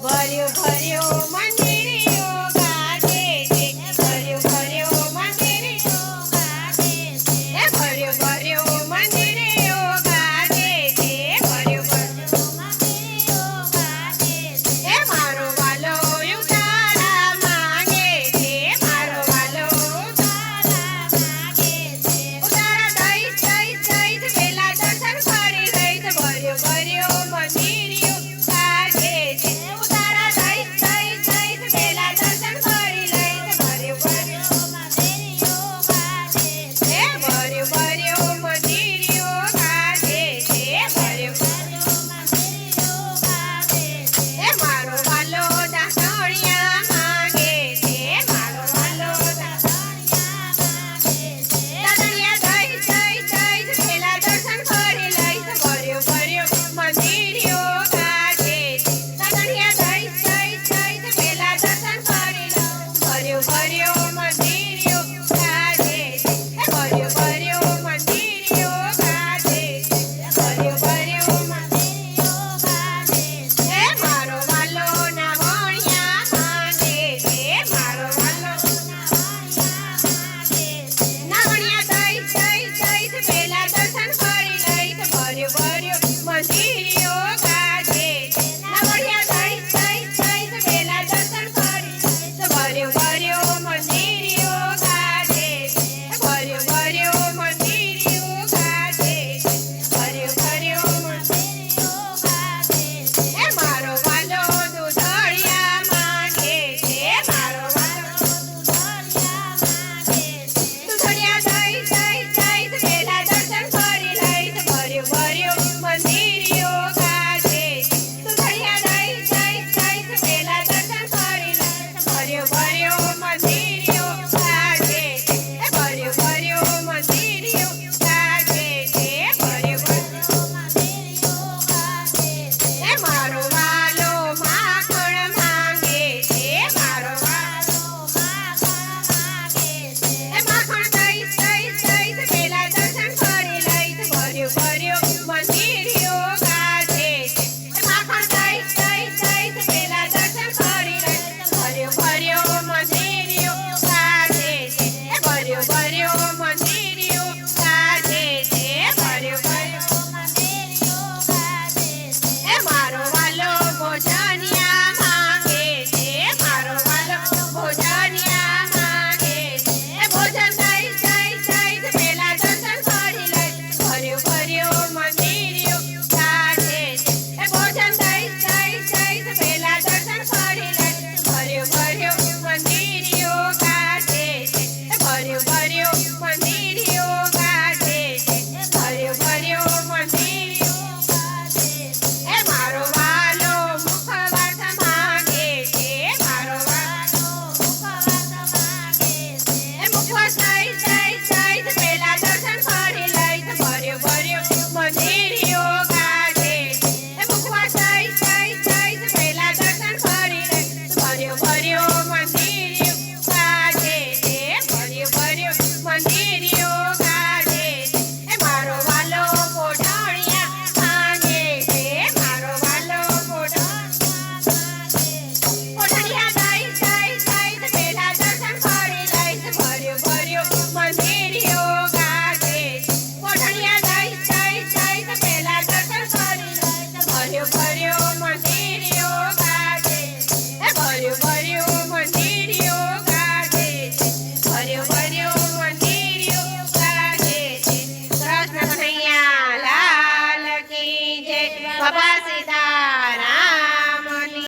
ભર્યું ભર્યું મંદિરિયો ગાજે છે, ભર્યું ભર્યું મંદિરિયો ગાજે છે, ભર્યું ભર્યું મંદિરિયો ગાજે છે, ભર્યું ભર્યું મંદિરિયો ગાજે છે. મારો વાલો ઉતારા માંગે છે, મારો વાલો ઉતારા માંગે છે. ઉતારા દઈ પેલા દર્શન કરી લઈશ, ભર્યું ભર્યું મંદિરિયો ગાજે છે. ઉતારા દઈ પેલા દર્શન કરી લઈશ, ભર્યું ભર્યું મંદિરિયો ગાજે છે, ભર્યું ભર્યું મંદિરિયો ગાજે છે, ભર્યું ભર્યું મંદિરિયો ગાજે છે. મારો વાલો દાસણિયા માંગે છે, મારો વાલો દાસણિયા માંગે છે. દાસણિયા દઈ પેલા દર્શન કરી લઈશ, ભર્યું ભર્યું મંદિરિયો ગાજે છે. દાસણિયા દઈ પેલા દર્શન કરી લઈશ, ભર્યું ભર્યું મંદિરિયો ગાજે છે, ભર્યું ભર્યું મંદિરિયો ગાજે છે, ભર્યું ભર્યું મંદિરિયો ગાજે છે. મારો વાલો ના વણિયા માંગે છે, મારો વાલો ના વણિયા દઈ પેલા દર્શન કરી લઈશ, ભર્યું ભર્યું મંદિરિયો ગાજે છે. ના વણિયા દઈ પેલા દર્શન કરી લઈશ, ભર્યું ભર્યું મંદિરિયો ગાજે છે, ભર્યું ભર્યું મંદિરિયો ગાજે છે, ભર્યું ભર્યું મંદિરિયો ગાજે છે. મારો વાલો દૂધળિયા માંગે છે, મારો વાલો દૂધળિયા માંગે છે. દૂધળિયા દઈ પેલા દર્શન કરી લઈશ, ભર્યું ભર્યું મંદિરિયો ગાજે છે. દૂધળિયા દઈ પેલા દર્શન કરી લઈશ, ભર્યું ભર્યું મંદિરિયો ગાજે છે, ભર્યું ભર્યું મંદિરિયો ગાજે છે, ભર્યું ભર્યું મંદિરિયો ગાજે છે. મારો વાલો માખણ માંગે છે, મારો વાલો માખણ માંગે છે. માખણ દઈ પેલા દર્શન કરી લઈશ, ભર્યું ભર્યું મંદિરિયો ગાજે છે. માખણ દઈ પેલા દર્શન કરી લઈશ, ભર્યું ભર્યું મંદિરિયો ગાજે છે, ભર્યું ભર્યું મંદિરિયો ગાજે છે, ભર્યું ભર્યું મંદિરિયો ગાજે છે. મારો વાલો ભોજનિયા માંગે છે, મારો વાલો ભોજનિયા માંગે છે. ભોજન દઈ પેલા દર્શન કરી લઈશ, ભર્યું ભર્યું મંદિરિયો ગાજે છે. ભોજન દઈ પેલા દર્શન કરી લઈશ, ભર્યું ભર્યું મંદિરિયો ગાજે છે, ભર્યું ભર્યું મંદિરિયો ગાજે છે, ભર્યું ભર્યું મંદિરિયો ગાજે છે. મારો વાલો મુખવાસ માંગે છે, મારો વાલો મુખવાસ માંગે છે. મુખવાસ દઈ પેલા દર્શન કરી લઈશ, ભર્યું ભર્યું મંદિરિયો ગાજે છે. મુખવાસ દઈ પેલા દર્શન કરી લઈશ, ભર્યું ભર્યું મંદિરિયો ગાજે છે, ભર્યું ભર્યું મંદિરિયો ગાજે છે. મારો વાલો પોઢણિયા માંગે છે, મારો વાલો પોઢણિયા માંગે છે. પોઢણિયા દઈ પેલા દર્શન કરી લઈશ, ભર્યું ભર્યું મંદિરિયો ગાજે છે. પોઢણિયા દઈ પેલા દર્શન કરી લઈશ, ભર્યું ભર્યું મંદિરિયો ગાજે છે, ભર્યું ભર્યું મંદિરિયો ગાજે છે, ભર્યું ભર્યું મંદિરિયો ગાજે છે. કૃષ્ણ કનૈયા લાલ કી જય. બાબા સીતા